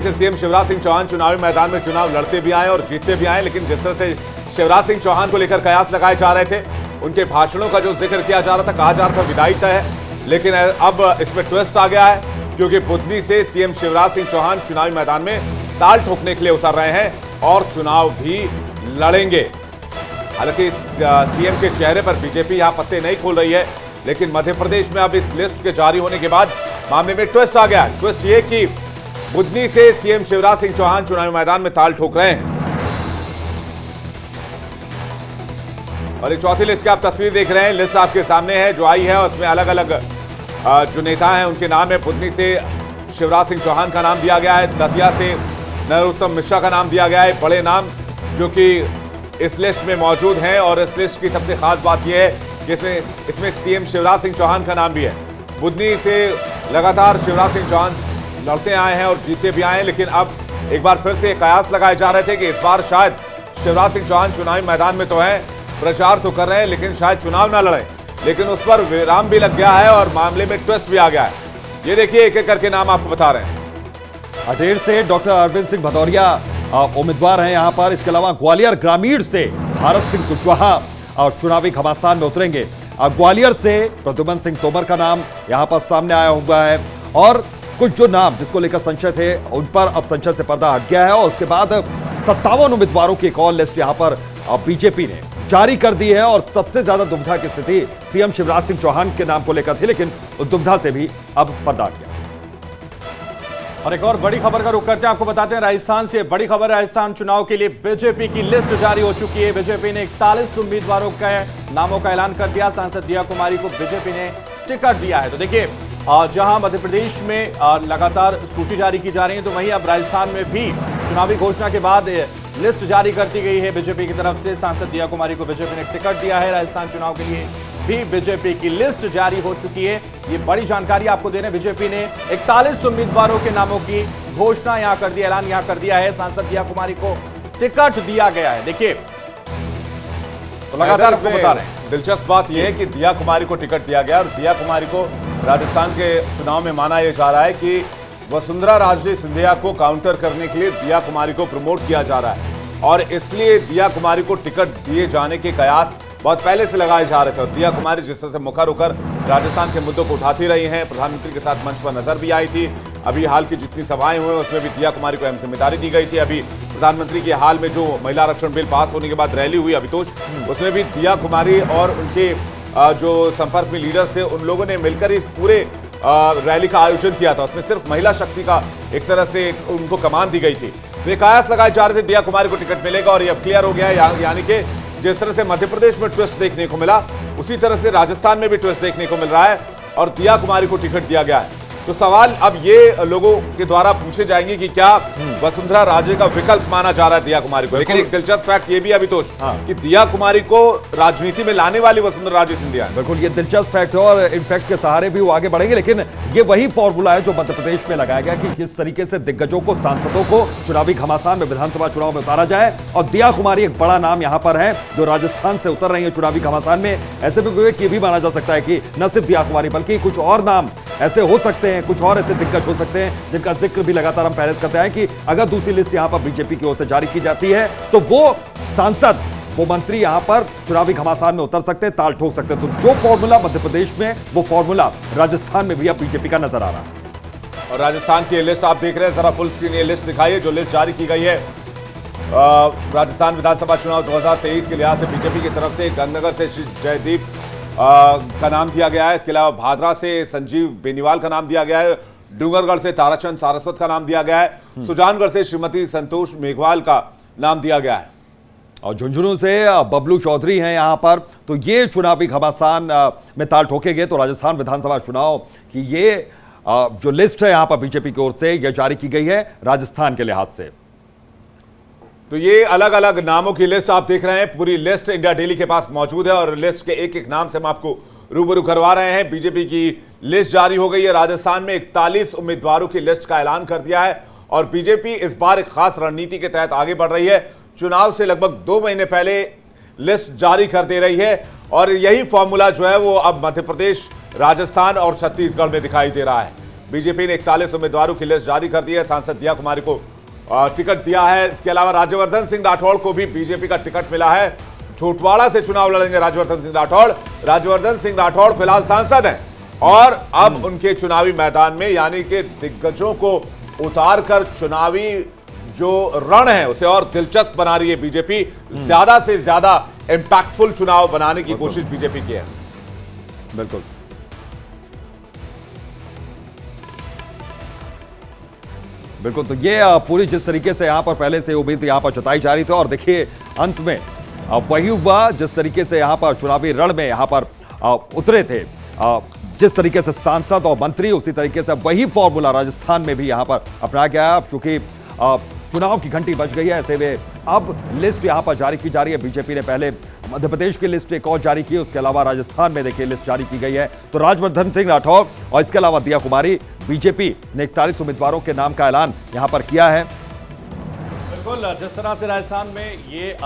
से सीएम शिवराज सिंह चौहान चुनावी मैदान में चुनाव लड़ते भी आए और जीतते भी आए, लेकिन जिस तरह से शिवराज सिंह चौहान को लेकर कयास लगाए जा रहे थे, उनके भाषणों का जो जिक्र किया जा रहा था, कहा जा रहा था विदाई तय है, लेकिन अब इसमें ट्विस्ट आ गया है क्योंकि बुधनी से सीएम शिवराज सिंह चौहान चुनावी मैदान में ताल ठोकने के लिए उतर रहे हैं और चुनाव भी लड़ेंगे। हालांकि सीएम के चेहरे पर बीजेपी यहां पत्ते नहीं खोल रही है, लेकिन मध्य प्रदेश में अब इस लिस्ट के जारी होने के बाद मामले में ट्विस्ट आ गया। ट्विस्ट ये कि बुधनी से सीएम शिवराज सिंह चौहान चुनावी मैदान में ताल ठोक रहे हैं। और एक चौथी लिस्ट की आप तस्वीर देख रहे हैं, लिस्ट आपके सामने है जो आई है, और उसमें अलग अलग जो नेता हैं उनके नाम है। बुधनी से शिवराज सिंह चौहान का नाम दिया गया है, दतिया से नरोत्तम मिश्रा का नाम दिया गया है, बड़े नाम जो कि इस लिस्ट में मौजूद हैं। और इस लिस्ट की सबसे खास बात यह है कि इसमें सीएम शिवराज सिंह चौहान का नाम भी है। बुधनी से लगातार शिवराज सिंह चौहान लड़ते आए हैं और जीते भी आए हैं, लेकिन अब एक बार फिर से कयास लगाए जा रहे थे कि इस बार शायद शिवराज सिंह चौहान चुनावी मैदान में तो हैं, प्रचार तो कर रहे हैं, लेकिन शायद चुनाव ना लड़े। लेकिन उस पर विराम भी लग गया है और मामले में ट्विस्ट भी आ गया है। ये देखिए, एक एक करके नाम आपको बता रहे हैं। अटेर से डॉक्टर अरविंद सिंह भदौरिया उम्मीदवार हैं यहां पर। इसके अलावा ग्वालियर ग्रामीण से भारत सिंह कुशवाहा चुनावी घमासान में उतरेंगे। ग्वालियर से प्रद्युमन सिंह तोमर का नाम यहां पर सामने आया हुआ है। और कुछ जो नाम जिसको लेकर संशय थे उन पर अब संशय से पर्दा हट गया है। और उसके बाद 57 उम्मीदवारों की एक और लिस्ट यहां पर बीजेपी ने जारी कर दी है। और सबसे ज्यादा दुविधा की स्थिति सीएम शिवराज सिंह चौहान के नाम को लेकर थी, लेकिन उस दुविधा से भी अब पर्दा हट गया। और एक और बड़ी खबर का रुख करते हैं, आपको बताते हैं राजस्थान से बड़ी खबर। राजस्थान चुनाव के लिए बीजेपी की लिस्ट जारी हो चुकी है। बीजेपी ने 41 उम्मीदवारों के नामों का ऐलान कर दिया। सांसद दिया कुमारी को बीजेपी ने टिकट दिया है। तो देखिए, जहां मध्य प्रदेश में लगातार सूची जारी की जा रही है, तो वहीं अब राजस्थान में भी चुनावी घोषणा के बाद लिस्ट जारी कर दी गई है बीजेपी की तरफ से। सांसद दिया कुमारी को बीजेपी ने टिकट दिया है। राजस्थान चुनाव के लिए भी बीजेपी की लिस्ट जारी हो चुकी है। ये बड़ी जानकारी आपको दे रहे हैं। बीजेपी ने 41 उम्मीदवारों के नामों की घोषणा यहां कर दी, ऐलान यहां कर दिया है। सांसद दिया कुमारी को टिकट दिया गया है। देखिए, तो लगातार आपको बता रहे हैं, दिलचस्प बात यह है कि दिया कुमारी को टिकट दिया गया और दिया कुमारी को राजस्थान के चुनाव में माना यह जा रहा है कि वसुंधरा राजे सिंधिया को काउंटर करने के लिए दिया कुमारी को प्रमोट किया जा रहा है। और इसलिए दिया कुमारी को टिकट दिए जाने के कयास बहुत पहले से लगाए जा रहे थे। और दिया कुमारी जिस तरह से मुखर होकर राजस्थान के मुद्दों को उठाती रही हैं, प्रधानमंत्री के साथ मंच पर नजर भी आई थी। अभी हाल की जितनी सभाएं हुई उसमें भी दिया कुमारी को अहम जिम्मेदारी दी गई थी। अभी प्रधानमंत्री के हाल में जो महिला आरक्षण बिल पास होने के बाद रैली हुई अभितोष, उसमें भी दिया कुमारी और उनके जो संपर्क में लीडर्स थे उन लोगों ने मिलकर इस पूरे रैली का आयोजन किया था। उसमें सिर्फ महिला शक्ति का एक तरह से उनको कमान दी गई थी। तो ये कयास लगाए जा रहे थे दिया कुमारी को टिकट मिलेगा, और ये अब क्लियर हो गया है। यानी कि जिस तरह से मध्य प्रदेश में ट्विस्ट देखने को मिला, उसी तरह से राजस्थान में भी ट्विस्ट देखने को मिल रहा है और दिया कुमारी को टिकट दिया गया है। तो सवाल अब ये लोगों के द्वारा पूछे जाएंगे कि क्या वसुंधरा राजे का विकल्प माना जा रहा है दिया कुमारी को। लेकिन एक दिलचस्प फैक्ट ये भी अभितोष कि दिया कुमारी को राजनीति में लाने वाली वसुंधरा राजे सिंधिया है। बिल्कुल, ये दिलचस्प फैक्ट है और इन फैक्ट के सहारे भी वो आगे बढ़ेंगे। लेकिन ये वही फॉर्मूला है जो मध्य प्रदेश में लगाया गया कि किस तरीके से दिग्गजों को, सांसदों को चुनावी घमासान में विधानसभा चुनाव में उतारा जाए। और दिया कुमारी एक बड़ा नाम यहां पर है जो राजस्थान से उतर रही है चुनावी घमासान में। ऐसे में ये भी माना जा सकता है कि न सिर्फ दिया कुमारी बल्कि कुछ और नाम ऐसे हो सकते हैं, कुछ और ऐसे दिग्गज हो सकते हैं जिनका जिक्र भी लगातार हम पहले करते हैं कि अगर दूसरी लिस्ट यहां पर बीजेपी की ओर से जारी की जाती है तो वो सांसद, वो मंत्री यहां पर चुनावी घमासान में उतर सकते हैं, ताल ठोक सकते हैं। तो जो फॉर्मूला मध्य प्रदेश में, वो फॉर्मूला राजस्थान में भी अब बीजेपी का नजर आ रहा है। और राजस्थान की लिस्ट आप देख रहे हैं, जरा फुल स्क्रीन ये लिस्ट दिखाइए जो लिस्ट जारी की गई है। राजस्थान विधानसभा चुनाव 2023 के लिहाज से बीजेपी की तरफ से गांधीनगर से जयदीप का नाम दिया गया है। इसके अलावा भादरा से संजीव बेनीवाल का नाम दिया गया है। डूंगरगढ़ से ताराचंद सारस्वत का नाम दिया गया है। सुजानगढ़ से श्रीमती संतोष मेघवाल का नाम दिया गया है। और झुंझुनू से बबलू चौधरी हैं यहां पर। तो ये चुनावी घमासान में ताल ठोकेंगे। तो राजस्थान विधानसभा चुनाव की ये जो लिस्ट है यहां पर बीजेपी की ओर से यह जारी की गई है राजस्थान के लिहाज से। तो ये अलग अलग नामों की लिस्ट आप देख रहे हैं। पूरी लिस्ट इंडिया डेली के पास मौजूद है और लिस्ट के एक एक नाम से हम आपको रूबरू करवा रहे हैं। बीजेपी की लिस्ट जारी हो गई है। राजस्थान में 41 उम्मीदवारों की लिस्ट का ऐलान कर दिया है और बीजेपी इस बार एक खास रणनीति के तहत आगे बढ़ रही है। चुनाव से लगभग 2 महीने पहले लिस्ट जारी कर दे रही है और यही फॉर्मूला जो है वो अब मध्य प्रदेश, राजस्थान और छत्तीसगढ़ में दिखाई दे रहा है। बीजेपी ने 41 उम्मीदवारों की लिस्ट जारी कर दी है। सांसद दिया कुमारी को टिकट दिया है। इसके अलावा राज्यवर्धन सिंह राठौड़ को भी बीजेपी का टिकट मिला है। झोटवाड़ा से चुनाव लड़ेंगे राज्यवर्धन सिंह राठौड़। राज्यवर्धन सिंह राठौड़ फिलहाल सांसद हैं और अब उनके चुनावी मैदान में यानी कि दिग्गजों को उतार कर चुनावी जो रण है उसे और दिलचस्प बना रही है बीजेपी। ज्यादा से ज्यादा इंपैक्टफुल चुनाव बनाने की कोशिश बीजेपी की है। बिल्कुल बिल्कुल। तो ये पूरी जिस तरीके से यहां पर पहले से उम्मीद यहां पर जताई जा रही थी और देखिए अंत में वही हुआ जिस तरीके से यहां पर चुनावी रण में यहां पर उतरे थे जिस तरीके से सांसद और मंत्री, उसी तरीके से वही फॉर्मूला राजस्थान में भी यहां पर अपनाया गया। अब चूंकि चुनाव की घंटी बज गई है, ऐसे में अब लिस्ट यहां पर जारी की जा रही है। बीजेपी ने पहले मध्य प्रदेश की लिस्ट एक और जारी की, उसके अलावा राजस्थान में देखिए लिस्ट जारी की गई है। तो राज्यवर्धन सिंह राठौड़ और इसके अलावा दिया कुमारी, बीजेपी ने 41 उम्मीदवारों के नाम का ऐलान यहां पर किया है। बिल्कुल, जिस तरह से राजस्थान में ये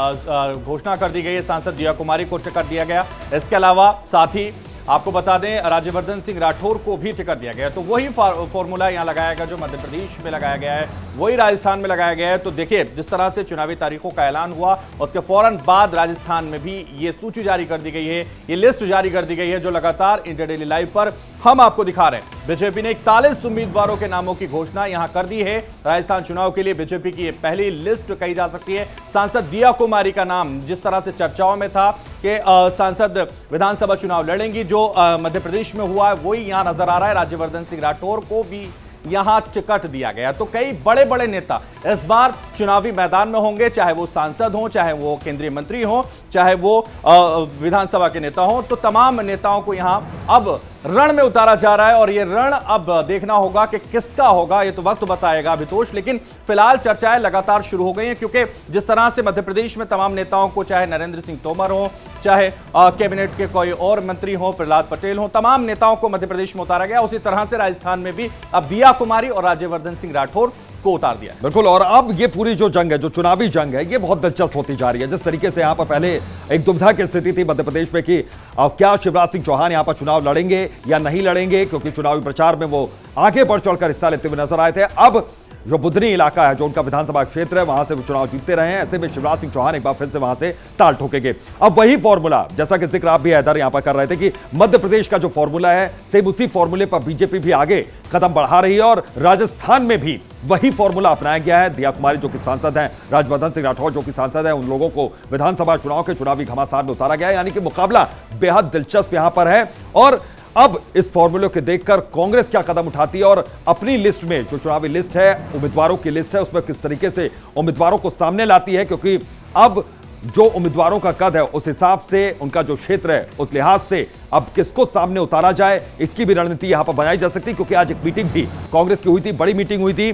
घोषणा कर दी गई है, सांसद दिया कुमारी को टिकट दिया गया। इसके अलावा साथ ही आपको बता दें राज्यवर्धन सिंह राठौर को भी टिकट दिया गया। तो वही फॉर्मूला यहां लगाया गया जो मध्य प्रदेश में लगाया गया है, वही राजस्थान में लगाया गया है। तो देखिए जिस तरह से चुनावी तारीखों का ऐलान हुआ, उसके फौरन बाद राजस्थान में भी ये सूची जारी कर दी गई है, ये लिस्ट जारी कर दी गई है जो लगातार इंडिया डेली लाइव पर हम आपको दिखा रहे हैं। बीजेपी ने 41 उम्मीदवारों के नामों की घोषणा यहां कर दी है। राजस्थान चुनाव के लिए बीजेपी की यह पहली लिस्ट कही जा सकती है। सांसद दिया कुमारी का नाम जिस तरह से चर्चाओं में था कि सांसद विधानसभा चुनाव लड़ेंगी, जो मध्य प्रदेश में हुआ है वही यहां नजर आ रहा है। राज्यवर्धन सिंह राठौर को भी यहां टिकट दिया गया। तो कई बड़े बड़े नेता इस बार चुनावी मैदान में होंगे, चाहे वो सांसद हो, चाहे वो केंद्रीय मंत्री हो, चाहे वो विधानसभा के नेता हो। तो तमाम नेताओं को यहां अब रण में उतारा जा रहा है और ये रण अब देखना होगा कि किसका होगा, ये तो वक्त बताएगा अभितोष। लेकिन फिलहाल चर्चाएं लगातार शुरू हो गई हैं क्योंकि जिस तरह से मध्य प्रदेश में तमाम नेताओं को, चाहे नरेंद्र सिंह तोमर हो, चाहे कैबिनेट के कोई और मंत्री हो, प्रहलाद पटेल हो, तमाम नेताओं को मध्य प्रदेश में उतारा गया। उसी तरह से राजस्थान में भी अब दिया कुमारी और राज्यवर्धन सिंह राठौर को उतार दिया। बिल्कुल, और अब ये पूरी जो जंग है, जो चुनावी जंग है, ये बहुत दिलचस्प होती जा रही है। जिस तरीके से यहां पर पहले एक दुविधा की स्थिति थी मध्य प्रदेश में कि क्या शिवराज सिंह चौहान यहां पर चुनाव लड़ेंगे या नहीं लड़ेंगे, क्योंकि चुनावी प्रचार में वो आगे बढ़ चढ़कर हिस्सा लेते हुए नजर आए थे। अब जो बुधनी इलाका है, जो उनका विधानसभा क्षेत्र है, वहां से वो चुनाव जीतते रहे हैं। ऐसे में शिवराज सिंह चौहान एक बार फिर से वहां से ताल ठोकेंगे। अब वही फॉर्मूला, जैसा कि जिक्र आप भी हैदर यहां पर कर रहे थे कि मध्य प्रदेश का जो फॉर्मूला है, सेम उसी फॉर्मूले पर बीजेपी भी आगे कदम बढ़ा रही है और राजस्थान में भी वही फॉर्मूला अपनाया गया है। दिया कुमारी जो कि सांसद हैं, राज्यवर्धन सिंह राठौर जो कि सांसद हैं, उन लोगों को विधानसभा चुनाव के चुनावी घमासान में उतारा गया है। यानी कि मुकाबला बेहद दिलचस्प यहां पर है। और अब इस फॉर्मूले को देखकर कांग्रेस क्या कदम उठाती है और अपनी लिस्ट में जो चुनावी लिस्ट है, उम्मीदवारों की लिस्ट है, उसमें किस तरीके से उम्मीदवारों को सामने लाती है, क्योंकि अब जो उम्मीदवारों का कद है उस हिसाब से, उनका जो क्षेत्र है उस लिहाज से अब किसको सामने उतारा जाए, इसकी भी रणनीति यहां पर बनाई जा सकती है। क्योंकि आज एक मीटिंग भी कांग्रेस की हुई थी, बड़ी मीटिंग हुई थी।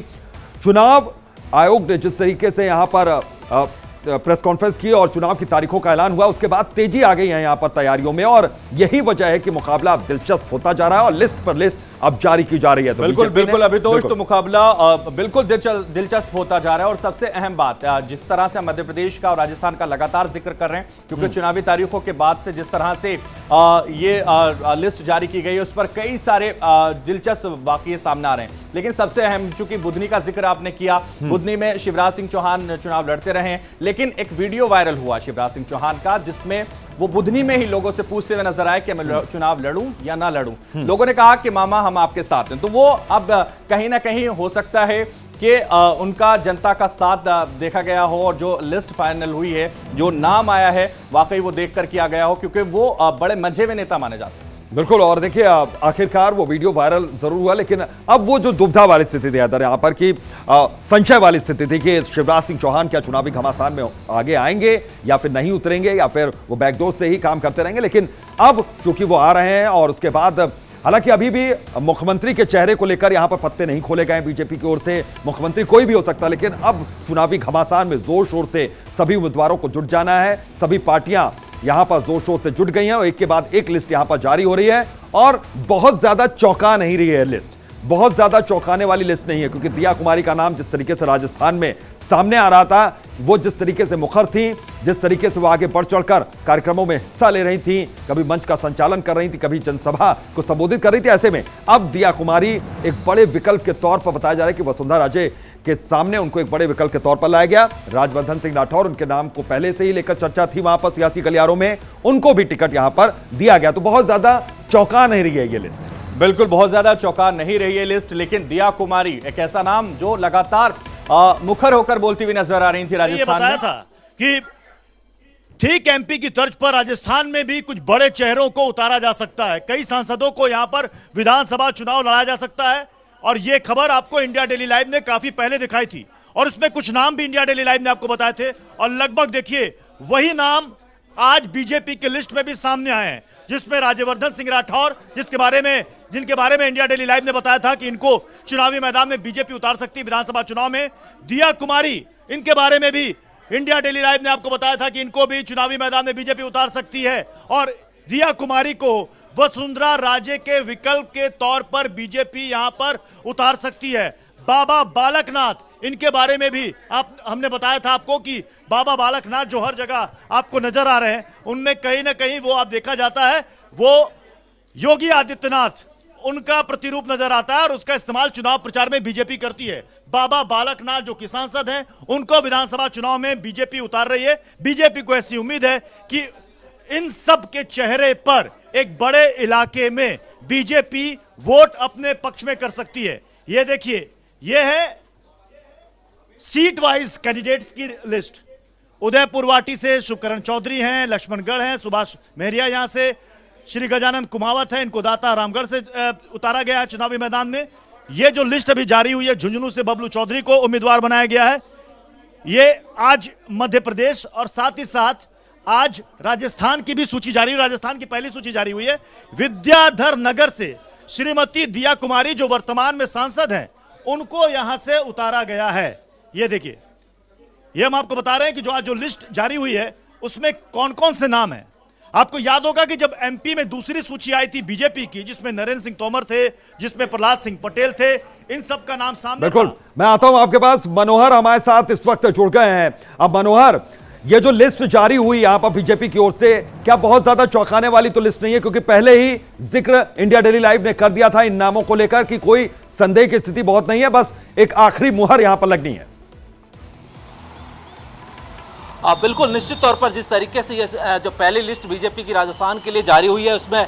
चुनाव आयोग ने जिस तरीके से यहां पर प्रेस कॉन्फ्रेंस की और चुनाव की तारीखों का ऐलान हुआ, उसके बाद तेजी आ गई है यहां पर तैयारियों में और यही वजह है कि मुकाबला अब दिलचस्प होता जा रहा है और लिस्ट पर लिस्ट अब जारी की जा रही है। तो बिल्कुल बिल्कुल अभितोष, तो मुकाबला बिल्कुल दिलचस्प होता जा रहा है। और सबसे अहम बात, जिस तरह से मध्य प्रदेश का और राजस्थान का लगातार जिक्र कर रहे हैं, क्योंकि चुनावी तारीखों के बाद से जिस तरह से ये लिस्ट जारी की गई है, उस पर कई सारे दिलचस्प वाकये सामने आ रहे हैं। लेकिन सबसे अहम, चूंकि बुधनी का जिक्र आपने किया, बुधनी में शिवराज सिंह चौहान चुनाव लड़ते रहे, लेकिन एक वीडियो वायरल हुआ शिवराज सिंह चौहान का, जिसमें वो बुधनी में ही लोगों से पूछते हुए नजर आए कि मैं चुनाव लड़ूं या ना लड़ूं। लोगों ने कहा कि मामा हम आपके साथ हैं। तो वो अब कहीं ना कहीं हो सकता है कि उनका जनता का साथ देखा गया हो और जो लिस्ट फाइनल हुई है, जो नाम आया है, वाकई वो देखकर किया गया हो, क्योंकि वो बड़े मंझे हुए नेता माने जाते हैं। बिल्कुल, और देखिए आखिरकार वो वीडियो वायरल जरूर हुआ, लेकिन अब वो जो दुविधा वाली स्थिति थी यहाँ पर कि संशय वाली स्थिति थी कि शिवराज सिंह चौहान क्या चुनावी घमासान में आगे आएंगे या फिर नहीं उतरेंगे या फिर वो बैकडोर से ही काम करते रहेंगे। लेकिन अब चूंकि वो आ रहे हैं और उसके बाद, हालांकि अभी भी मुख्यमंत्री के चेहरे को लेकर यहां पर पत्ते नहीं खोले गए बीजेपी की ओर से। मुख्यमंत्री कोई भी हो सकता, लेकिन अब चुनावी घमासान में जोर शोर से सभी उम्मीदवारों को जुट जाना है। सभी पार्टियां यहां पर जोर शोर से जुट गई हैं और एक के बाद एक लिस्ट यहां पर जारी हो रही है और बहुत ज्यादा चौंका नहीं रही है लिस्ट, बहुत ज्यादा चौंकाने वाली लिस्ट नहीं है। क्योंकि दिया कुमारी का नाम जिस तरीके से राजस्थान में सामने आ रहा था, वो जिस तरीके से मुखर थी, जिस तरीके से वो आगे बढ़ चढ़कर कार्यक्रमों में हिस्सा ले रही थी, कभी मंच का संचालन कर रही थी, कभी जनसभा को संबोधित कर रही थी, ऐसे में अब दिया कुमारी एक बड़े विकल्प के तौर पर बताया जा रहा है कि वसुंधरा राजे के सामने उनको एक बड़े विकल्प के तौर पर लाया गया। राजवर्धन सिंह राठौर उनके नाम को पहले से ही लेकर चर्चा थी वहां पर सियासी गलियारों में, उनको भी टिकट यहां पर दिया गया। तो बहुत ज्यादा चौंका नहीं रही है ये लिस्ट। बिल्कुल बहुत ज्यादा चौंका नहीं रही है लिस्ट, लेकिन दिया कुमारी एक ऐसा नाम जो लगातार मुखर होकर बोलती हुई नजर आ रही थी राजस्थान में। बताया था कि ठीक एमपी की तर्ज पर राजस्थान में भी कुछ बड़े चेहरों को उतारा जा सकता है, कई सांसदों को यहां पर विधानसभा चुनाव लड़ाया जा सकता है। और यह खबर आपको इंडिया डेली लाइव ने काफी पहले दिखाई थी और उसमें कुछ नाम भी इंडिया डेली लाइव ने आपको बताए थे और लगभग देखिए वही नाम आज बीजेपी की लिस्ट में भी सामने आए हैं, जिसमें राज्यवर्धन सिंह राठौर जिनके बारे में इंडिया डेली लाइव ने बताया था कि इनको चुनावी मैदान में बीजेपी उतार सकती है विधानसभा चुनाव में। दिया कुमारी, इनके बारे में भी इंडिया डेली लाइव ने आपको बताया था कि इनको भी चुनावी मैदान में बीजेपी उतार सकती है और दिया कुमारी को वसुंधरा राजे के विकल्प के तौर पर बीजेपी यहां पर उतार सकती है। बाबा बालकनाथ, इनके बारे में भी हमने बताया था आपको कि बाबा बालकनाथ जो हर जगह आपको नजर आ रहे हैं, उनमें कहीं ना कहीं वो आप देखा जाता है वो योगी आदित्यनाथ उनका प्रतिरूप नजर आता है और उसका इस्तेमाल चुनाव प्रचार में बीजेपी करती है। बाबा बालकनाथ जो कि सांसद हैं, उनको विधानसभा चुनाव में बीजेपी उतार रही है। बीजेपी को ऐसी उम्मीद है कि इन सब के चेहरे पर एक बड़े इलाके में बीजेपी वोट अपने पक्ष में कर सकती है। यह देखिए, यह है सीट वाइज कैंडिडेट्स की लिस्ट। उदयपुर वाटी से शुभकरण चौधरी हैं, लक्ष्मणगढ़ हैं, सुभाष मेहरिया यहां से, श्री गजानन कुमावत है, इनको दाता रामगढ़ से उतारा गया है चुनावी मैदान में। यह जो लिस्ट अभी जारी हुई है, झुंझुनू से बबलू चौधरी को उम्मीदवार बनाया गया है। यह आज मध्य प्रदेश और साथ ही साथ आज राजस्थान की भी सूची जारी हुई, राजस्थान की पहली सूची जारी हुई है। विद्याधर नगर से श्रीमती दिया कुमारी जो वर्तमान में सांसद हैं, उनको यहां से उतारा गया है। ये देखिए, ये हम आपको बता रहे हैं कि जो आज जो लिस्ट जारी हुई है उसमें कौन कौन से नाम हैं। आपको याद होगा कि जब एमपी में दूसरी सूची आई थी बीजेपी की, जिसमें नरेंद्र सिंह तोमर थे, जिसमें प्रहलाद सिंह पटेल थे, इन सब का नाम सामने बिल्कुल। मैं आता हूं आपके पास, मनोहर हमारे साथ इस वक्त जुड़ गए हैं। अब मनोहर, ये जो लिस्ट जारी हुई यहां पर बीजेपी की ओर से, क्या बहुत ज्यादा चौंकाने वाली तो लिस्ट नहीं है? क्योंकि पहले ही जिक्र इंडिया डेली लाइव ने कर दिया था इन नामों को लेकर कि कोई संदेह की स्थिति बहुत नहीं है, बस एक आखिरी मुहर यहां पर लगनी है। बिल्कुल, निश्चित तौर पर जिस तरीके से ये जो पहली लिस्ट बीजेपी की राजस्थान के लिए जारी हुई है उसमें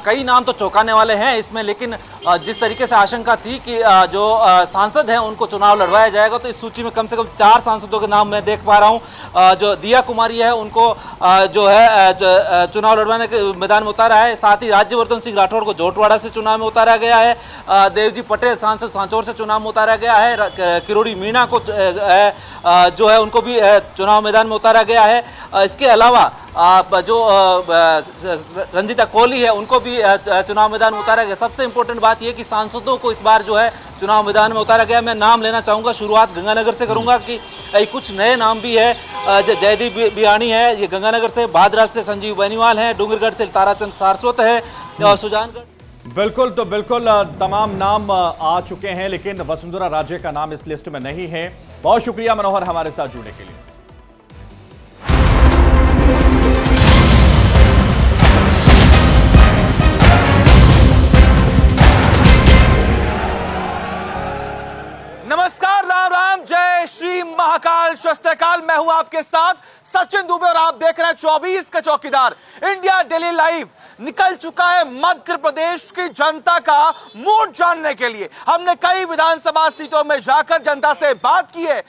कई नाम तो चौंकाने वाले हैं इसमें, लेकिन जिस तरीके से आशंका थी कि जो सांसद हैं उनको चुनाव लड़वाया जाएगा, तो इस सूची में कम से कम 4 सांसदों के नाम मैं देख पा रहा हूं। जो दिया कुमारी है उनको जो है चुनाव लड़वाने के मैदान में उतारा है। साथ ही राज्यवर्धन सिंह राठौर को जोटवाड़ा से चुनाव में उतारा गया है। देवजी पटेल सांसद सांचौर से चुनाव में उतारा गया है। किरोड़ी मीणा को जो है उनको भी चुनाव मैदान में उतारा गया है। इसके अलावा जो रंजीता कोहली है उनको भी चुनाव मैदान में उतारा गया। सबसे इंपॉर्टेंट बात यह कि सांसदों को इस बार जो है चुनाव मैदान में उतारा गया। मैं नाम लेना चाहूंगा, शुरुआत गंगानगर से करूंगा कि कुछ नए नाम भी है। जयदीप बियाणी है, ये गंगानगर से, भादराज से संजीव बेनीवाल है, डूंगरगढ़ से ताराचंद सारस्वत है, सुजानगढ़। बिल्कुल, तो बिल्कुल तमाम नाम आ चुके हैं, लेकिन वसुंधरा राजे का नाम इस लिस्ट में नहीं है। बहुत शुक्रिया मनोहर हमारे साथ जुड़ने के लिए। नमस्कार, राम राम, जय श्री महाकाल, शस्त्रकाल। मैं हूं आपके साथ सचिन दुबे और आप देख रहे हैं 24 का चौकीदार। इंडिया डेली लाइव निकल चुका है मध्य प्रदेश की जनता का मूड जानने के लिए। हमने कई विधानसभा सीटों में जाकर जनता से बात की है।